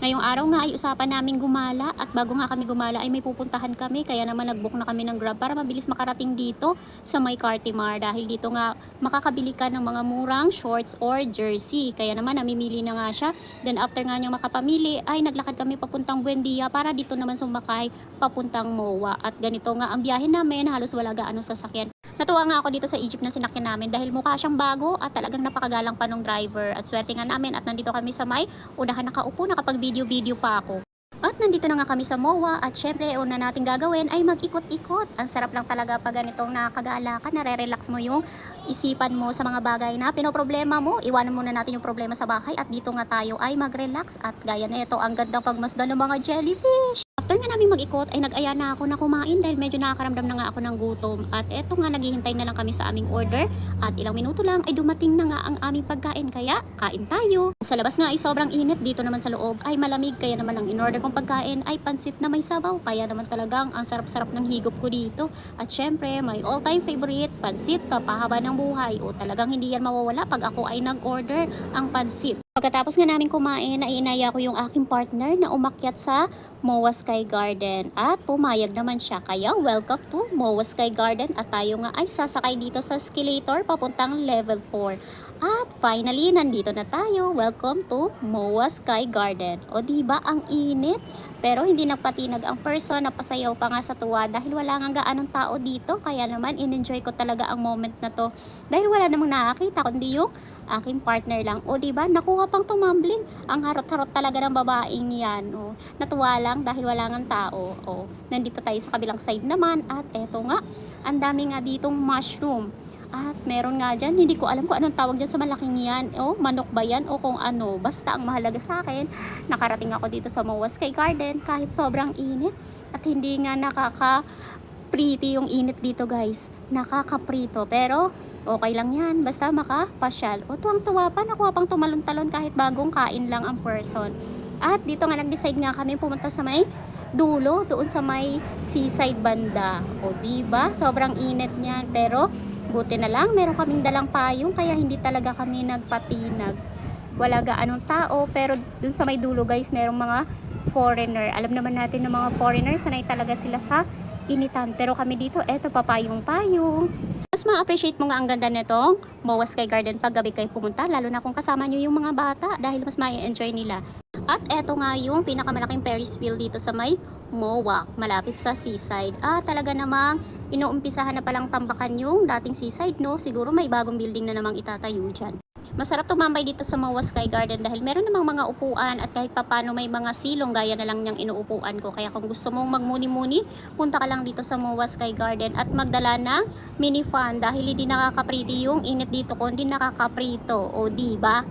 Ngayong araw nga ay usapan namin gumala at bago nga kami gumala ay may pupuntahan kami kaya naman nag-book na kami ng Grab para mabilis makarating dito sa may Cartimar dahil dito nga makakabili ka ng mga murang shorts or jersey. Kaya naman namimili na nga siya. Then after nga niya makapamili ay naglakad kami papuntang Buendia para dito naman sumakay papuntang MOA. At ganito nga ang biyahe namin, halos wala gaano sasakyan. Natuwa nga ako dito sa Egypt na sinakyan namin dahil mukha siyang bago at talagang napakagalang pa nung driver. At swerte nga namin at nandito kami sa may unahan nakaupo, nakapag-video-video pa ako. At nandito na nga kami sa MOA at syempre una natin gagawin ay mag-ikot-ikot. Ang sarap lang talaga pag ganitong nakakagala ka, nare-relax mo yung isipan mo sa mga bagay na pinoproblema mo. Iwanan muna natin yung problema sa bahay at dito nga tayo ay mag-relax at gaya na ito ang gandang pagmasdan ng mga jellyfish. After nga namin mag-ikot ay nag-aya na ako na kumain dahil medyo nakakaramdam na nga ako ng gutom. At eto nga naghihintay na lang kami sa aming order at ilang minuto lang ay dumating na nga ang aming pagkain kaya kain tayo. Sa labas nga ay sobrang init, dito naman sa loob ay malamig kaya naman ang in-order kong pagkain ay pansit na may sabaw. Kaya naman talagang ang sarap-sarap ng higop ko dito. At syempre may all-time favorite pansit papahaba ng buhay o talagang hindi yan mawawala pag ako ay nag-order ang pansit. Pagkatapos nga namin kumain, ay inaya ko yung aking partner na umakyat sa MOA Sky Garden at pumayag naman siya. Kaya welcome to MOA Sky Garden at tayo nga ay sasakay dito sa escalator papuntang level 4. At finally, nandito na tayo. Welcome to MOA Sky Garden. O diba ang init? Pero hindi nagpatinag ang person, napasayaw pa nga sa tuwa dahil wala nga gaanong tao dito. Kaya naman in-enjoy ko talaga ang moment na to. Dahil wala namang nakakita kundi yung aking partner lang. O diba, nakuha pang tumambling. Ang harot-harot talaga ng babaeng yan. O, natuwa lang dahil wala nga tao. O, nandito tayo sa kabilang side naman. At eto nga, ang dami nga ditong mushroom. At meron nga dyan, hindi ko alam kung anong tawag dyan sa malaking yan. O, manok ba yan o kung ano. Basta ang mahalaga sa akin, nakarating ako dito sa MOA Sky Garden kahit sobrang init. At hindi nga nakaka-pretty yung init dito guys. Nakaka-prito. Pero okay lang yan, basta makapasyal. O tuwang-tuwa pa, nakuha pang tumalon-talon kahit bagong kain lang ang person. At dito nga nag-decide nga kami pumunta sa may dulo, doon sa may seaside banda. O diba, sobrang init niyan. Pero buti na lang, meron kaming dalang payong kaya hindi talaga kami nagpatinag. Wala gaanong tao, pero dun sa may dulo guys, merong mga foreigner. Alam naman natin ng mga foreigner, sanay talaga sila sa initan. Pero kami dito, eto papayong-payong. Mas ma-appreciate mo nga ang ganda nitong MOA Sky Garden pag gabi kayo pumunta, lalo na kung kasama nyo yung mga bata dahil mas ma-enjoy nila. At eto nga yung pinakamalaking Ferris wheel dito sa may MOA, malapit sa seaside. Talaga namang inuumpisahan na palang tambakan yung dating seaside, no? Siguro may bagong building na namang itatayo dyan. Masarap tumambay dito sa MOA Sky Garden dahil meron namang mga upuan at kahit papano may mga silong gaya na lang niyang inuupuan ko. Kaya kung gusto mong magmuni-muni, punta ka lang dito sa MOA Sky Garden at magdala ng mini fan dahil hindi nakakapriti yung init dito kundi nakakaprito. O diba?